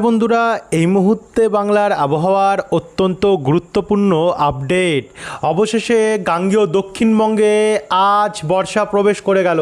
বন্ধুরা, এই মুহূর্তে বাংলার আবহাওয়ার অত্যন্ত গুরুত্বপূর্ণ আপডেট। অবশেষে গাঙ্গেয় দক্ষিণবঙ্গে আজ বর্ষা প্রবেশ করে গেল।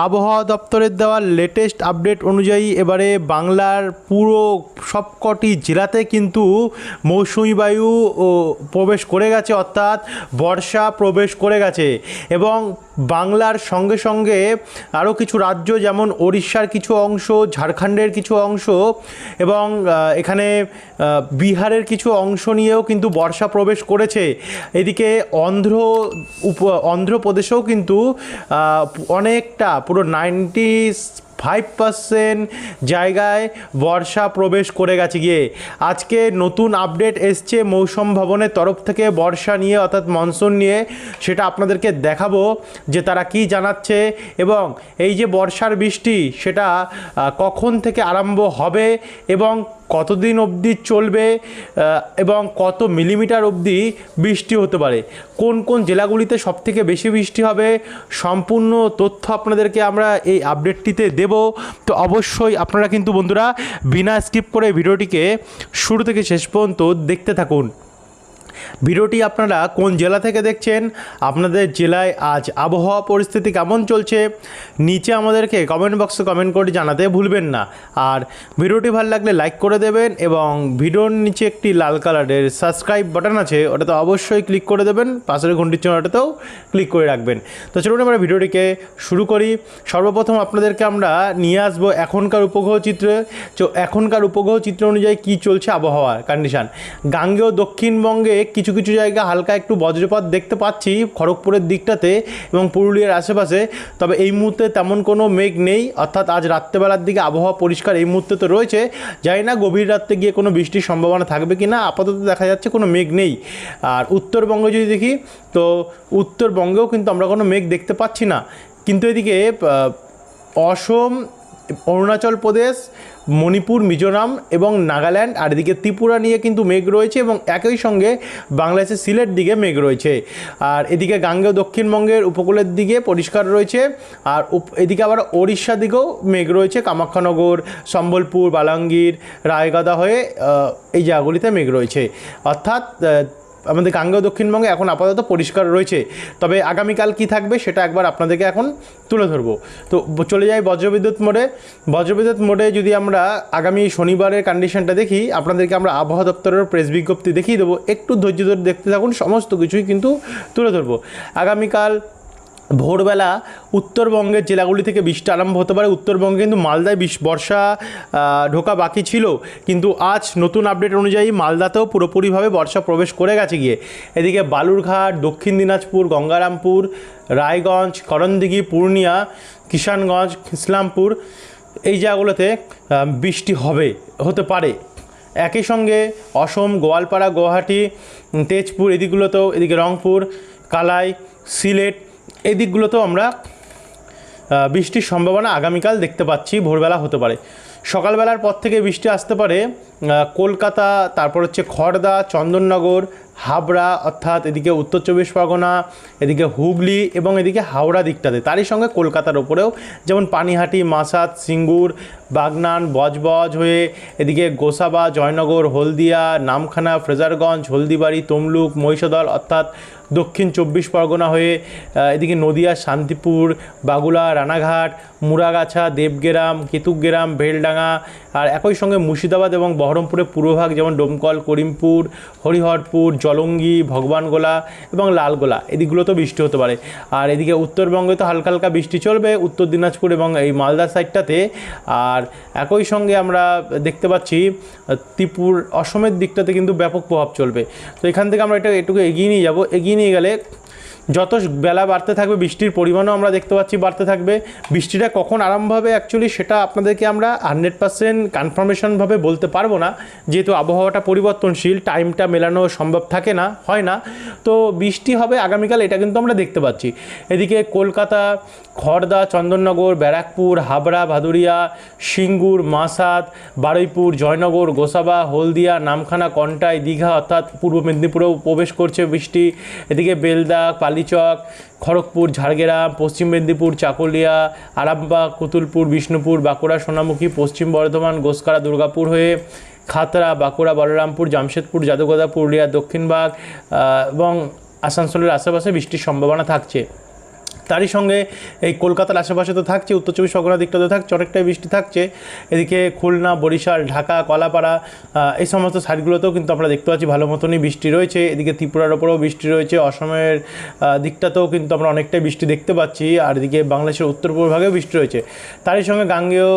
আবহাওয়া দপ্তরের দেওয়া লেটেস্ট আপডেট অনুযায়ী এবারে বাংলার পুরো সবকটি জেলাতে কিন্তু মৌসুমি বায়ু প্রবেশ করে গেছে, অর্থাৎ বর্ষা প্রবেশ করে গেছে। এবং বাংলার সঙ্গে সঙ্গে আরও কিছু রাজ্য যেমন ওড়িশার কিছু অংশ, ঝাড়খণ্ডের কিছু অংশ এবং এখানে বিহারের কিছু অংশ নিয়েও কিন্তু বর্ষা প্রবেশ করেছে। এদিকে অন্ধ্রপ্রদেশেও কিন্তু অনেকটা পুরো 95% জায়গায় বর্ষা প্রবেশ করে গেছে গিয়ে। আজকে নতুন আপডেট এসছে মৌসুম ভবনের তরফ থেকে বর্ষা নিয়ে, অর্থাৎ মনসুন নিয়ে। সেটা আপনাদেরকে দেখাবো যে তারা কি জানাচ্ছে এবং এই যে বর্ষার বৃষ্টি সেটা কখন থেকে আরম্ভ হবে এবং কতদিন অবধি চলবে এবং কত মিলিমিটার অবধি বৃষ্টি হতে পারে, কোন কোন জেলাগুলিতে সবথেকে বেশি বৃষ্টি হবে, সম্পূর্ণ তথ্য আপনাদেরকে আমরা এই আপডেটটিতে দেব। তো অবশ্যই আপনারা কিন্তু বন্ধুরা বিনা স্কিপ করে ভিডিওটিকে শুরু থেকে শেষ পর্যন্ত দেখতে থাকুন। ভিডিওটি আপনারা কোন জেলা থেকে দেখছেন, আপনাদের জেলায় আজ আবহাওয়া পরিস্থিতি কেমন চলছে, নিচে আমাদেরকে কমেন্ট বক্সে কমেন্ট করে জানাতে ভুলবেন না। আর ভিডিওটি ভালো লাগলে লাইক করে দেবেন এবং ভিডিওর নিচে একটি লাল কালারের সাবস্ক্রাইব বাটন আছে, ওটাতে অবশ্যই ক্লিক করে দেবেন। পাশের ঘন্টির চিহ্নটাতেও ক্লিক করে রাখবেন। তো চলুন আমরা ভিডিওটিকে শুরু করি। সর্বপ্রথম আপনাদেরকে আমরা নিয়ে আসবো এখনকার উপগ্রহ চিত্রে। এখনকার উপগ্রহ চিত্র অনুযায়ী কী চলছে আবহাওয়ার কন্ডিশান। গাঙ্গেয় দক্ষিণবঙ্গে কিছু কিছু জায়গা হালকা একটু বজ্রপাত দেখতে পাচ্ছি খড়গপুরের দিকটাতে এবং পুরুলিয়ার আশেপাশে। তবে এই মুহূর্তে তেমন কোনো মেঘ নেই, অর্থাৎ আজ রাত্রেবেলার দিকে আবহাওয়া পরিষ্কার এই মুহূর্তে তো রয়েছে। জানি না গভীর রাত্রে গিয়ে কোনো বৃষ্টির সম্ভাবনা থাকবে কি না, আপাতত দেখা যাচ্ছে কোনো মেঘ নেই। আর উত্তরবঙ্গে যদি দেখি তো উত্তরবঙ্গেও কিন্তু আমরা কোনো মেঘ দেখতে পাচ্ছি না। কিন্তু এদিকে অসম, অরুণাচল প্রদেশ, মণিপুর, মিজোরাম এবং নাগাল্যান্ড আর এদিকে ত্রিপুরা নিয়ে কিন্তু মেঘ রয়েছে এবং একই সঙ্গে বাংলাদেশের সিলেট দিকে মেঘ রয়েছে। আর এদিকে গাঙ্গেয় দক্ষিণবঙ্গের উপকূলের দিকে পরিষ্কার রয়েছে। আর এদিকে আবার ওড়িশা দিকেও মেঘ রয়েছে, কামাখ্যানগর, সম্বলপুর, বালাঙ্গীর, রায়গদা হয়ে এই জায়গাগুলিতে মেঘ রয়েছে। অর্থাৎ আমাদের গাঙ্গেয় দক্ষিণবঙ্গে এখন আপাতত পরিষ্কার রয়েছে। তবে আগামীকাল কি থাকবে সেটা একবার আপনাদেরকে এখন তুলে ধরবো। তো চলে যাই বজ্রবিদ্যুৎ মোডে। বজ্রবিদ্যুৎ মোডে যদি আমরা আগামী শনিবারের কন্ডিশনটা দেখি, আপনাদেরকে আমরা আবহাওয়া দপ্তরের প্রেস বিজ্ঞপ্তি দেখিয়ে দেবো। একটু ধৈর্য ধরে দেখতে থাকুন, সমস্ত কিছুই কিন্তু তুলে ধরবো। আগামীকাল ভোরবেলা উত্তরবঙ্গের জেলাগুলি থেকে বৃষ্টি আরম্ভ হতে পারে। উত্তরবঙ্গে কিন্তু মালদায় বর্ষা ঢোকা বাকি ছিল, কিন্তু আজ নতুন আপডেট অনুযায়ী মালদাতেও পুরোপুরিভাবে বর্ষা প্রবেশ করে গেছে গিয়ে। এদিকে বালুরঘাট, দক্ষিণ দিনাজপুর, গঙ্গারামপুর, রায়গঞ্জ, করণদিঘি, পূর্ণিয়া, কিষানগঞ্জ, ইসলামপুর এই জায়গাগুলোতে বৃষ্টি হতে পারে। একই সঙ্গে অসম, গোয়ালপাড়া, গুয়াহাটি, তেজপুর এদিকগুলোতেও, এদিকে রংপুর, কালাই, সিলেট এই দিকগুলোতেও আমরা বৃষ্টির সম্ভাবনা আগামীকাল দেখতে পাচ্ছি। ভোরবেলা হতে পারে, সকালবেলার পর থেকে বৃষ্টি আসতে পারে কলকাতা, তারপর হচ্ছে খড়দা, চন্দননগর, হাবড়া, অর্থাৎ এদিকে উত্তর চব্বিশ পরগনা, এদিকে হুগলি এবং এদিকে হাওড়া দিকটাতে। তারই সঙ্গে কলকাতার ওপরেও, যেমন পানিহাটি, মাসাদ, সিঙ্গুর, বাগনান, বজবজ হয়ে এদিকে গোসাবা, জয়নগর, হলদিয়া, নামখানা, ফ্রেজারগঞ্জ, হলদিবাড়ি, তমলুক, মহিষাদল, অর্থাৎ দক্ষিণ চব্বিশ পরগনা হয়ে এদিকে নদিয়া, শান্তিপুর, বাগুলা, রানাঘাট, মুরাগাছা, দেবগ্রাম, কেতুগ্রাম, বেলডাঙ্গা আর একই সঙ্গে মুর্শিদাবাদ এবং বহরমপুরের পূর্বভাগ যেমন ডোমকল, করিমপুর, হরিহরপুর, জলঙ্গি, ভগবানগোলা এবং লালগোলা এদিকগুলোতেও বৃষ্টি হতে পারে। আর এদিকে উত্তরবঙ্গে তো হালকা হালকা বৃষ্টি চলবে, উত্তর দিনাজপুর এবং এই মালদা সাইডটাতে। আর একই সঙ্গে আমরা দেখতে পাচ্ছি অসমের দিকটাতে কিন্তু ব্যাপক প্রভাব চলবে। তো এখান থেকে আমরা এটুকু এগিয়ে নিয়ে যাব। এগিয়ে নিয়ে গেলে যত বেলা বাড়তে থাকবে বৃষ্টির পরিমাণও আমরা দেখতে পাচ্ছি বাড়তে থাকবে। বৃষ্টিটা কখন আরম্ভ হবে অ্যাকচুয়ালি সেটা আপনাদেরকে আমরা 100% কনফার্মেশনভাবে বলতে পারবো না, যেহেতু আবহাওয়াটা পরিবর্তনশীল, টাইমটা মেলানো সম্ভব থাকে না, হয় না। তো বৃষ্টি হবে আগামীকাল, এটা কিন্তু আমরা দেখতে পাচ্ছি। এদিকে কলকাতা, খড়দা, চন্দননগর, ব্যারাকপুর, হাবড়া, ভাদুরিয়া, সিঙ্গুর, মাসাদ, বারুইপুর, জয়নগর, গোসাবা, হলদিয়া, নামখানা, কন্টাই, দীঘা অর্থাৎ পূর্ব মেদিনীপুরেও প্রবেশ করছে বৃষ্টি। এদিকে বেলদা, কালীচক, খড়গপুর, ঝাড়গ্রাম, পশ্চিম মেদিনীপুর, চাকুলিয়া, আরামবাগ, কুতুলপুর, বিষ্ণুপুর, বাঁকুড়া, সোনামুখী, পশ্চিম বর্ধমান, গোসকারা, দুর্গাপুর হয়ে খাতড়া, বাঁকুড়া, বলরামপুর, জামশেদপুর, যাদুগোদা, পুরুলিয়া, দক্ষিণবাগ এবং আসানসোলের আশেপাশে বৃষ্টির সম্ভাবনা থাকছে। তারই সঙ্গে এই কলকাতার আশেপাশে তো থাকছে, উত্তর চব্বিশ পরগনার দিকটাতে থাকছে, অনেকটাই বৃষ্টি থাকছে। এদিকে খুলনা, বরিশাল, ঢাকা, কলাপাড়া এই সমস্ত সাইডগুলোতেও কিন্তু আমরা দেখতে পাচ্ছি ভালো মতনই বৃষ্টি রয়েছে। এদিকে ত্রিপুরার ওপরেও বৃষ্টি রয়েছে, অসমের দিকটাতেও কিন্তু আমরা অনেকটাই বৃষ্টি দেখতে পাচ্ছি, আর এদিকে বাংলাদেশের উত্তর পূর্ব ভাগেও বৃষ্টি রয়েছে। তারই সঙ্গে গাঙ্গেয়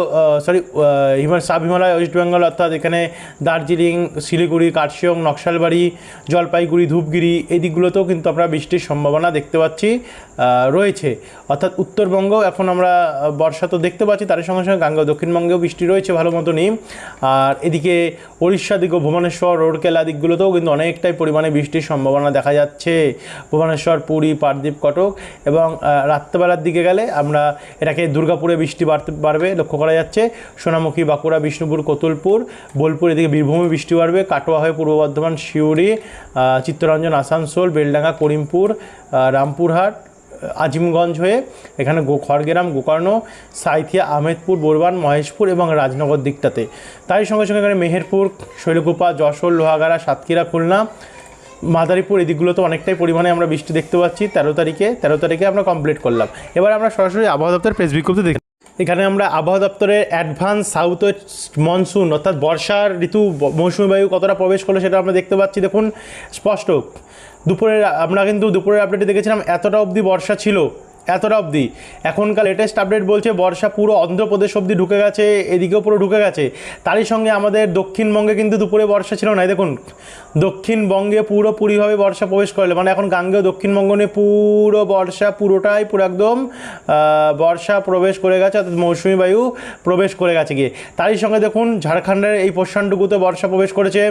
সাব হিমালয়, ওয়েস্ট বেঙ্গল অর্থাৎ এখানে দার্জিলিং, শিলিগুড়ি, কার্শিয়ং, নকশালবাড়ি, জলপাইগুড়ি, ধূপগিরি এই দিকগুলোতেও কিন্তু আমরা বৃষ্টির সম্ভাবনা দেখতে পাচ্ছি রয়েছে। অর্থাৎ উত্তরবঙ্গ এখন আমরা বর্ষা তো দেখতে পাচ্ছি, তার সঙ্গে সঙ্গে গাঙ্গেয় দক্ষিণবঙ্গেও বৃষ্টি রয়েছে ভালো মতনই। আর এদিকে উড়িষ্যা দিক, ভুবনেশ্বর, রৌরকেলা দিকগুলোতেও কিন্তু অনেকটাই পরিমাণে বৃষ্টির সম্ভাবনা দেখা যাচ্ছে। ভুবনেশ্বর, পুরী, পারদ্বীপ, কটক এবং রাত্রেবেলার দিকে গেলে আমরা এটাকে দুর্গাপুরে বৃষ্টি বাড়বে লক্ষ্য করা যাচ্ছে। সোনামুখী, বাঁকুড়া, বিষ্ণুপুর, কতুলপুর, বোলপুর এদিকে বীরভূমে বৃষ্টি বাড়বে। কাটোয়া হয়ে পূর্ব বর্ধমান, সিউড়ি, চিত্তরঞ্জন, আসানসোল, বেলডাঙ্গা, করিমপুর, রামপুরহাট, আজিমগঞ্জ হয়ে এখানে খড়গ্রাম, গোকর্ণ, সাঁইথিয়া, আহমেদপুর, বোরবান, মহেশপুর এবং রাজনগর দিকটাতে। তাই সঙ্গে সঙ্গে এখানে মেহেরপুর, শৈলকুপা, যশোর, লোহাগাড়া, সাতক্ষীরা, খুলনা, মাদারীপুর এই দিকগুলোতে অনেকটাই পরিমাণে আমরা বৃষ্টি দেখতে পাচ্ছি। 13 তারিখে আমরা কমপ্লিট করলাম। এবার আমরা সরাসরি আবহাওয়া দপ্তরের প্রেস বিজ্ঞপ্তি দেখি। এখানে আমরা আবহাওয়া দপ্তরের অ্যাডভান্স সাউথ ওয়েস্ট মনসুন অর্থাৎ বর্ষার ঋতু মৌসুমী বায়ু কতটা প্রবেশ করলো সেটা আমরা দেখতে পাচ্ছি। দেখুন স্পষ্ট আমরা কিন্তু দুপুরের আপডেটে দেখেছিলাম এতটা অবধি বর্ষা ছিল, এতটা অবধি। এখনকার লেটেস্ট আপডেট বলছে বর্ষা পুরো অন্ধ্রপ্রদেশ অবধি ঢুকে গেছে, এদিকেও পুরো ঢুকে গেছে। তারই সঙ্গে আমাদের দক্ষিণবঙ্গে কিন্তু দুপুরে বর্ষা ছিল না। দেখুন দক্ষিণবঙ্গে পুরোপুরিভাবে বর্ষা প্রবেশ করলে, মানে এখন গাঙ্গেয় দক্ষিণবঙ্গ নিয়ে পুরো বর্ষা পুরো একদম বর্ষা প্রবেশ করে গেছে, অর্থাৎ মৌসুমি বায়ু প্রবেশ করে গেছে গিয়ে। তারই সঙ্গে দেখুন ঝাড়খণ্ডের এই পোর্শনটুকুতে বর্ষা প্রবেশ করেছে,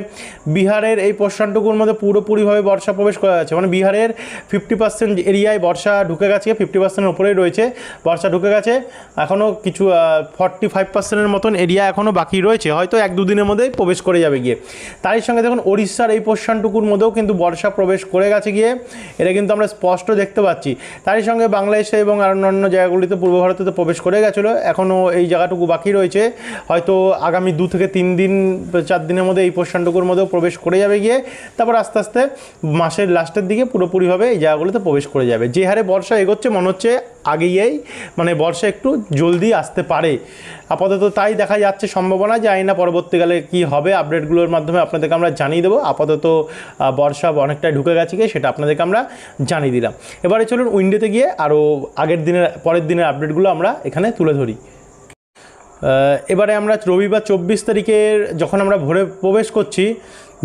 বিহারের এই পোর্শনটুকুর মধ্যে পুরোপুরিভাবে বর্ষা প্রবেশ করে গেছে, মানে বিহারের 50% এরিয়ায় বর্ষা ঢুকে গেছে, 50%-এর উপরেই রয়েছে বর্ষা ঢুকে গেছে। এখনও কিছু 45%-এর মতন এরিয়া এখনও বাকি রয়েছে, হয়তো 1-2 দিনের মধ্যেই প্রবেশ করে যাবে গিয়ে। তারই সঙ্গে দেখুন ওড়িশার এই পোর্শনটুকুর মধ্যেও কিন্তু বর্ষা প্রবেশ করে গেছে গিয়ে, এটা কিন্তু আমরা স্পষ্ট দেখতে পাচ্ছি। তারই সঙ্গে বাংলাদেশে এবং আর অন্যান্য জায়গাগুলিতে পূর্ব ভারতে তো প্রবেশ করে গেছিলো, এখনও এই জায়গাটুকু বাকি রয়েছে, হয়তো আগামী 2 থেকে 3 দিন 4 দিনের মধ্যে এই পোর্শনটুকুর মধ্যেও প্রবেশ করে যাবে গিয়ে। তারপর আস্তে আস্তে মাসের লাস্টের দিকে পুরোপুরিভাবে এই জায়গাগুলোতে প্রবেশ করে যাবে। যে হারে বর্ষা এগোচ্ছে মনে হচ্ছে আগেই মানে বর্ষা একটু জলদি আসতে পারে, আপাতত তাই দেখা যাচ্ছে সম্ভাবনা। জানি না পরবর্তীকালে কি হবে, আপডেটগুলোর মাধ্যমে আপনাদেরকে আমরা জানিয়ে দেবো। আপাতত বর্ষা অনেকটাই ঢুকে গেছে গিয়ে, সেটা আপনাদেরকে আমরা জানিয়ে দিলাম। এবারে চলুন উইন্ডোতে গিয়ে আরও পরের দিনের আপডেটগুলো আমরা এখানে তুলে ধরি। এবারে আমরা রবিবার 24 তারিখের যখন আমরা ভোরে প্রবেশ করছি,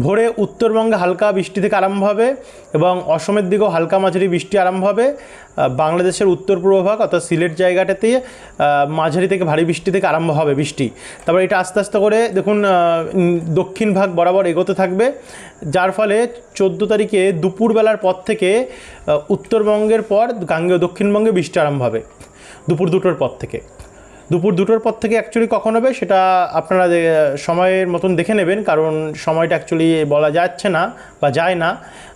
ভোরে উত্তরবঙ্গে হালকা বৃষ্টি থেকে আরম্ভ হবে এবং অসমের দিকেও হালকা মাঝারি বৃষ্টি আরম্ভ হবে। বাংলাদেশের উত্তর পূর্ব ভাগ অর্থাৎ সিলেট জায়গাটাতে মাঝারি থেকে ভারী বৃষ্টি থেকে আরম্ভ হবে বৃষ্টি। তারপর এটা আস্তে আস্তে করে দেখুন দক্ষিণ ভাগ বরাবর এগোতে থাকবে, যার ফলে 14 তারিখে দুপুরবেলার পর থেকে উত্তরবঙ্গের পর গাঙ্গেয় দক্ষিণবঙ্গে বৃষ্টি আরম্ভ হবে দুপুর 2টোর পর থেকে। দুপুর 2টোর পর থেকে অ্যাকচুয়ালি কখন হবে সেটা আপনারা সময়ের মতন দেখে নেবেন, কারণ সময়টা অ্যাকচুয়ালি বলা যাচ্ছে না বা যায় না।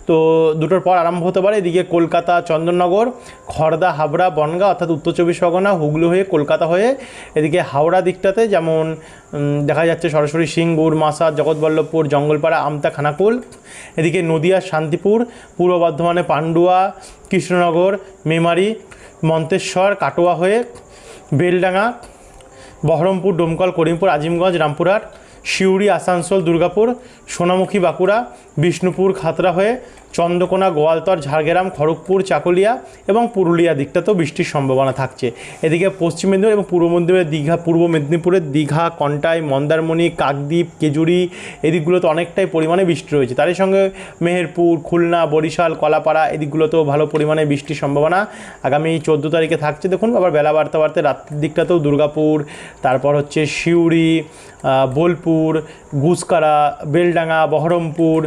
তো 2টোর পর আরম্ভ হতে পারে। এদিকে কলকাতা, চন্দননগর, খড়দা, হাবড়া, বনগাঁ অর্থাৎ উত্তর 24 পরগনা, হুগলি হয়ে কলকাতা হয়ে এদিকে হাওড়া দিকটাতে যেমন দেখা যাচ্ছে সরাসরি সিঙ্গুর, মাসাদ, জগৎবল্লভপুর, জঙ্গলপাড়া, আমতা, খানাকুল। এদিকে নদিয়া, শান্তিপুর, পূর্ব বর্ধমানে পান্ডুয়া, কৃষ্ণনগর, মেমারি, মন্তেশ্বর, কাটোয়া হয়ে বেলডাঙ্গা, বহরমপুর, ডোমকল, করিমপুর, আজিমগঞ্জ, রামপুরহাট, সিউড়ি, আসানসোল, দুর্গাপুর, সোনামুখী, বাঁকুড়া, বিষ্ণুপুর, খাতড়া হয়ে চন্দ্রকোনা, গোয়ালতর, ঝাড়গ্রাম, খড়গপুর, চাকুলিয়া এবং পুরুলিয়া দিকটাতেও বৃষ্টির সম্ভাবনা থাকছে। এদিকে পশ্চিম মেদিনীপুর এবং পূর্ব মেদিনীপুরের দীঘা, কন্টাই, মন্দারমণি, কাকদ্বীপ, কেজুরি এদিকগুলোতে অনেকটাই পরিমাণে বৃষ্টি রয়েছে। তারই সঙ্গে মেহেরপুর, খুলনা, বরিশাল, কলাপাড়া এদিকগুলোতেও ভালো পরিমাণে বৃষ্টির সম্ভাবনা আগামী 14 তারিখে থাকছে। দেখুন আবার বেলা বাড়তে বাড়তে রাত্রির দিকটাতেও দুর্গাপুর, তারপর হচ্ছে সিউড়ি, বোলপুর, গুসকারা, বেলডাঙ্গা, বহরমপুর,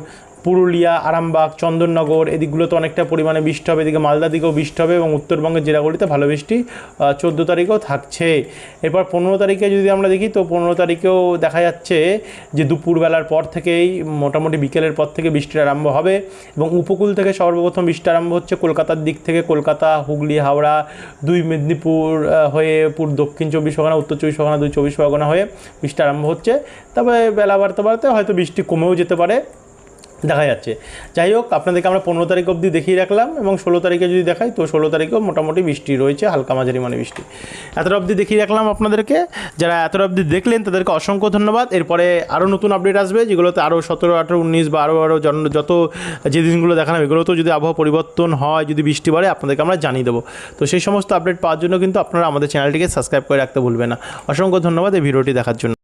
পুরুলিয়া, আরামবাগ, চন্দননগর এদিকগুলোতে অনেকটা পরিমাণে বৃষ্টি হবে, এদিকে মালদা দিকেও বৃষ্টি হবে এবং উত্তরবঙ্গের জেলাগুলিতে ভালো বৃষ্টি 14 তারিখেও থাকছে। এরপর 15 তারিখে যদি আমরা দেখি তো 15 তারিখেও দেখা যাচ্ছে যে দুপুরবেলার পর থেকেই মোটামুটি বিকেলের পর থেকে বৃষ্টির আরম্ভ হবে এবং উপকূল থেকে সর্বপ্রথম বৃষ্টি আরম্ভ হচ্ছে কলকাতার দিক থেকে। কলকাতা, হুগলি, হাওড়া, 2 মেদিনীপুর হয়ে দক্ষিণ 24 পরগনা, উত্তর 24 পরগনা, 2 24 পরগনা হয়ে বৃষ্টি আরম্ভ হচ্ছে। তবে বেলা বাড়তে বাড়তে হয়তো বৃষ্টি কমেও যেতে পারে, দেখা যাচ্ছে। যাই হোক, আপনাদেরকে আমরা 15 তারিখ অবধি দেখিয়ে রাখলাম এবং 16 তারিখে যদি দেখাই তো 16 তারিখেও মোটামুটি বৃষ্টি রয়েছে, হালকা মাঝারি মানে বৃষ্টি। এতটা অবধি দেখিয়ে রাখলাম আপনাদেরকে। যারা এতটা অবধি দেখলেন তাদেরকে অসংখ্য ধন্যবাদ। এরপরে আরও নতুন আপডেট আসবে, যেগুলোতে আরও 17, 18, 19 বা আরও যত যে দিনগুলো দেখানো এগুলোতেও যদি আবহাওয়া পরিবর্তন হয়, যদি বৃষ্টি বাড়ে, আপনাদেরকে আমরা জানিয়ে দেবো। তো সেই সমস্ত আপডেট পাওয়ার জন্য কিন্তু আপনারা আমাদের চ্যানেলটিকে সাবস্ক্রাইব করে রাখতে ভুলবেন না। অসংখ্য ধন্যবাদ এই ভিডিওটি দেখার জন্য।